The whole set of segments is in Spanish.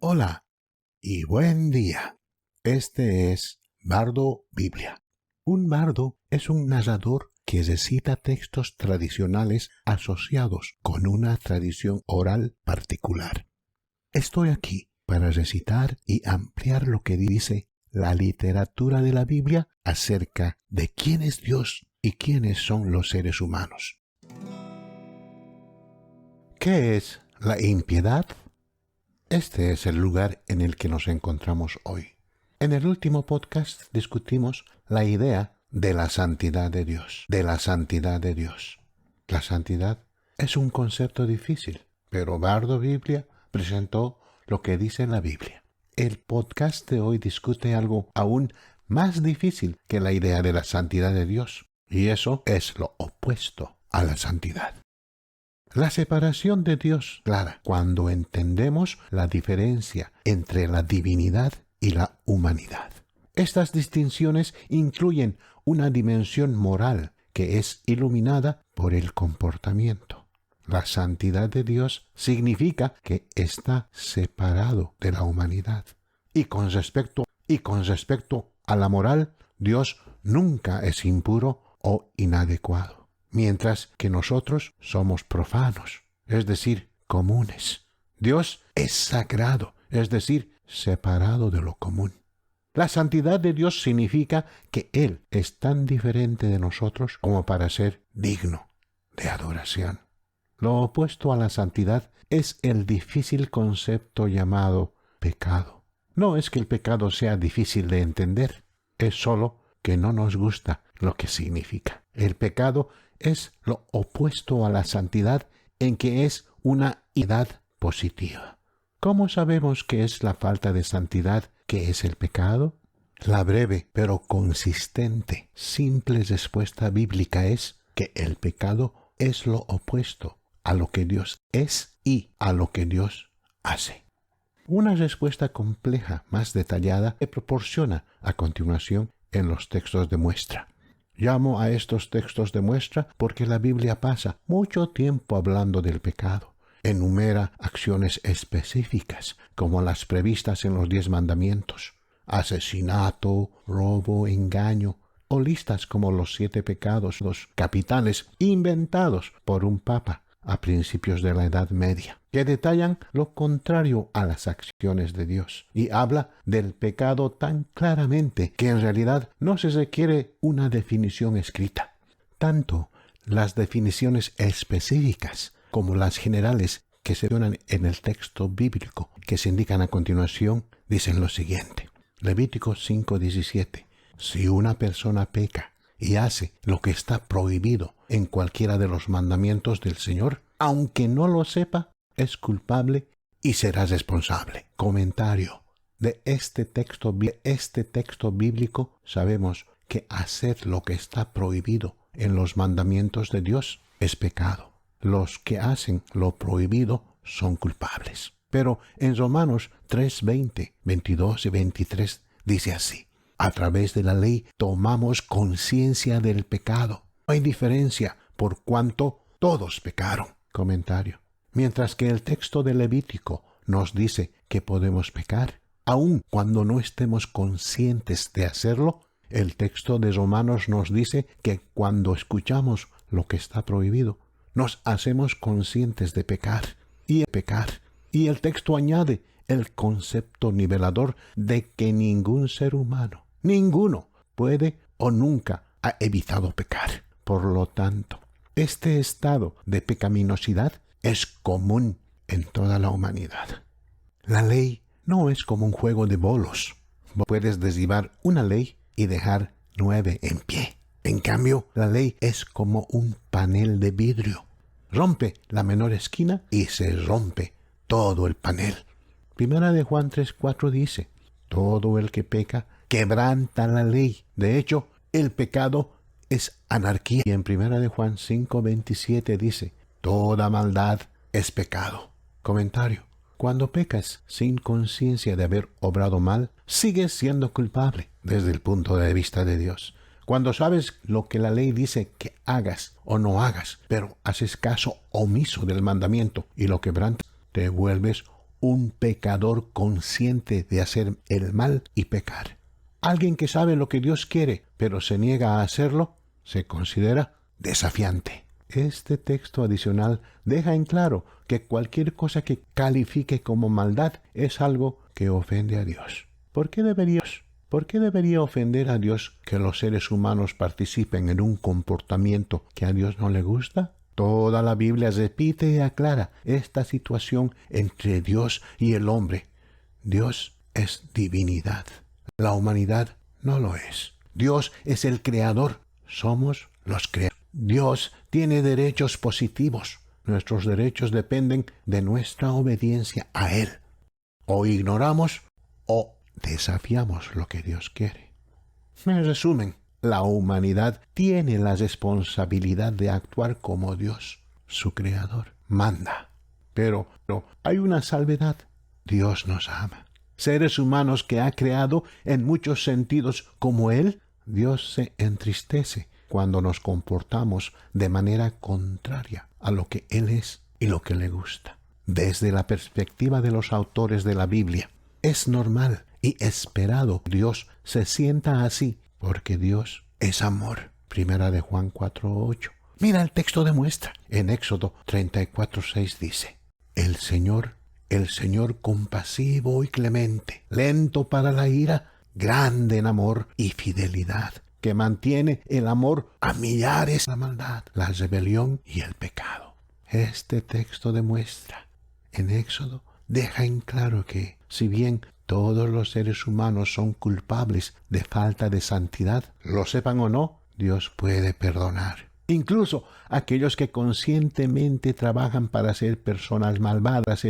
Hola y buen día. Este es Bardo Biblia. Un bardo es un narrador que recita textos tradicionales asociados con una tradición oral particular. Estoy aquí para recitar y ampliar lo que dice la literatura de la Biblia acerca de quién es Dios y quiénes son los seres humanos. ¿Qué es la impiedad? Este es el lugar en el que nos encontramos hoy. En el último podcast discutimos la idea de la santidad de Dios. La santidad es un concepto difícil, pero Bardo Biblia presentó lo que dice la Biblia. El podcast de hoy discute algo aún más difícil que la idea de la santidad de Dios, y eso es lo opuesto a la santidad. La separación de Dios clara cuando entendemos la diferencia entre la divinidad y la humanidad. Estas distinciones incluyen una dimensión moral que es iluminada por el comportamiento. La santidad de Dios significa que está separado de la humanidad. Y con respecto a la moral, Dios nunca es impuro o inadecuado. Mientras que nosotros somos profanos, es decir, comunes. Dios es sagrado, es decir, separado de lo común. La santidad de Dios significa que Él es tan diferente de nosotros como para ser digno de adoración. Lo opuesto a la santidad es el difícil concepto llamado pecado. No es que el pecado sea difícil de entender, es solo que no nos gusta lo que significa. El pecado es lo opuesto a la santidad en que es una idea positiva. ¿Cómo sabemos qué es la falta de santidad, qué es el pecado? La breve pero consistente, simple respuesta bíblica es que el pecado es lo opuesto a lo que Dios es y a lo que Dios hace. Una respuesta compleja, más detallada, se proporciona a continuación en los textos de muestra. Llamo a estos textos de muestra porque la Biblia pasa mucho tiempo hablando del pecado. Enumera acciones específicas, como las previstas en los 10 mandamientos, asesinato, robo, engaño, o listas como los 7 pecados, los capitales inventados por un papa a principios de la Edad Media, que detallan lo contrario a las acciones de Dios y habla del pecado tan claramente que en realidad no se requiere una definición escrita. Tanto las definiciones específicas como las generales que se mencionan en el texto bíblico que se indican a continuación dicen lo siguiente. Levítico 5:17. Si una persona peca y hace lo que está prohibido en cualquiera de los mandamientos del Señor, aunque no lo sepa, es culpable y será responsable. Comentario. De este texto bíblico sabemos que hacer lo que está prohibido en los mandamientos de Dios es pecado. Los que hacen lo prohibido son culpables. Pero en Romanos 3:20, 22 y 23 dice así. A través de la ley tomamos conciencia del pecado. No hay diferencia por cuanto todos pecaron. Comentario. Mientras que el texto de Levítico nos dice que podemos pecar, aun cuando no estemos conscientes de hacerlo, el texto de Romanos nos dice que cuando escuchamos lo que está prohibido, nos hacemos conscientes de pecar. Y el texto añade el concepto nivelador de que ningún ser humano, ninguno, puede o nunca ha evitado pecar. Por lo tanto, este estado de pecaminosidad es común en toda la humanidad. La ley no es como un juego de bolos. Puedes derribar una ley y dejar 9 en pie. En cambio, la ley es como un panel de vidrio. Rompe la menor esquina y se rompe todo el panel. Primera de Juan 3:4 dice, todo el que peca quebranta la ley. De hecho, el pecado es anarquía. Y en Primera de Juan 5:27 dice, toda maldad es pecado. Comentario. Cuando pecas sin conciencia de haber obrado mal, sigues siendo culpable desde el punto de vista de Dios. Cuando sabes lo que la ley dice que hagas o no hagas, pero haces caso omiso del mandamiento y lo quebrantas, te vuelves un pecador consciente de hacer el mal y pecar. Alguien que sabe lo que Dios quiere, pero se niega a hacerlo, se considera desafiante. Este texto adicional deja en claro que cualquier cosa que califique como maldad es algo que ofende a Dios. ¿Por qué debería ofender a Dios que los seres humanos participen en un comportamiento que a Dios no le gusta? Toda la Biblia repite y aclara esta situación entre Dios y el hombre. Dios es divinidad. La humanidad no lo es. Dios es el creador. Somos los creadores. Dios tiene derechos positivos. Nuestros derechos dependen de nuestra obediencia a Él. O ignoramos o desafiamos lo que Dios quiere. En resumen, la humanidad tiene la responsabilidad de actuar como Dios, su creador, manda. Pero hay una salvedad. Dios nos ama. Seres humanos que ha creado en muchos sentidos como Él, Dios se entristece cuando nos comportamos de manera contraria a lo que Él es y lo que le gusta. Desde la perspectiva de los autores de la Biblia, es normal y esperado que Dios se sienta así, porque Dios es amor. Primera de Juan 4:8. Mira, el texto demuestra. En Éxodo 34:6 dice: El Señor compasivo y clemente, lento para la ira, grande en amor y fidelidad, que mantiene el amor a millares la maldad, la rebelión y el pecado. Este texto demuestra, en Éxodo, deja en claro que, si bien todos los seres humanos son culpables de falta de santidad, lo sepan o no, Dios puede perdonar. Incluso aquellos que conscientemente trabajan para ser personas malvadas,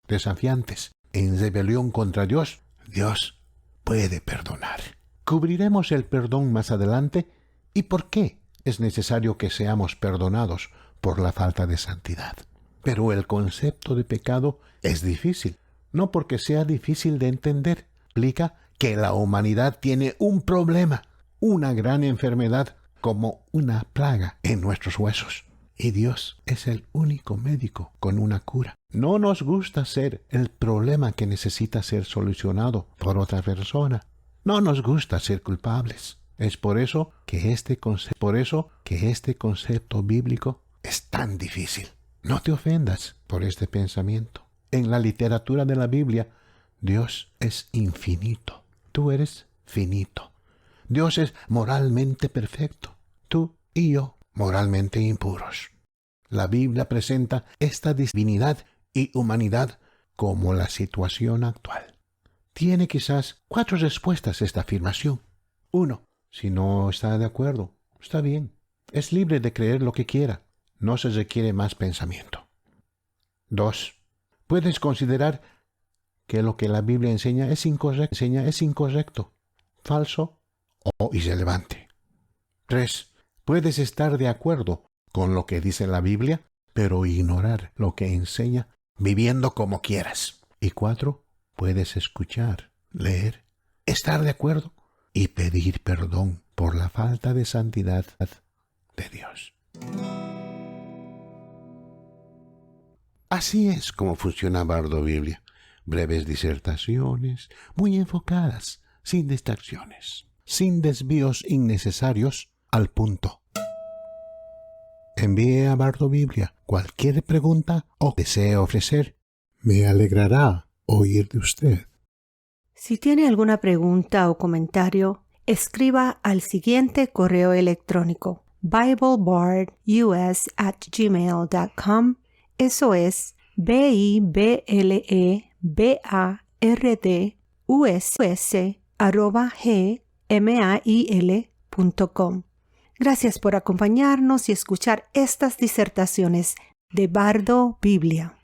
desafiantes, en rebelión contra Dios, Dios puede perdonar. Cubriremos el perdón más adelante y por qué es necesario que seamos perdonados por la falta de santidad. Pero el concepto de pecado es difícil, no porque sea difícil de entender. Explica que la humanidad tiene un problema, una gran enfermedad, como una plaga en nuestros huesos. Y Dios es el único médico con una cura. No nos gusta ser el problema que necesita ser solucionado por otra persona. No nos gusta ser culpables. Es por eso que este concepto bíblico es tan difícil. No te ofendas por este pensamiento. En la literatura de la Biblia, Dios es infinito. Tú eres finito. Dios es moralmente perfecto. Tú y yo, moralmente impuros. La Biblia presenta esta divinidad y humanidad como la situación actual. Tiene quizás 4 respuestas a esta afirmación. 1. Si no está de acuerdo, está bien. Es libre de creer lo que quiera. No se requiere más pensamiento. 2. Puedes considerar que lo que la Biblia enseña es incorrecto, falso o irrelevante. 3. Puedes estar de acuerdo con lo que dice la Biblia, pero ignorar lo que enseña, viviendo como quieras. Y 4. Puedes escuchar, leer, estar de acuerdo y pedir perdón por la falta de santidad de Dios. Así es como funciona Bardo Biblia. Breves disertaciones, muy enfocadas, sin distracciones, sin desvíos innecesarios, al punto. Envíe a Bardo Biblia cualquier pregunta o desee ofrecer. Me alegrará oír de usted. Si tiene alguna pregunta o comentario, escriba al siguiente correo electrónico: BibleBardUS@gmail.com. Eso es BibleBardus@gmail.com. Gracias por acompañarnos y escuchar estas disertaciones de Bardo Biblia.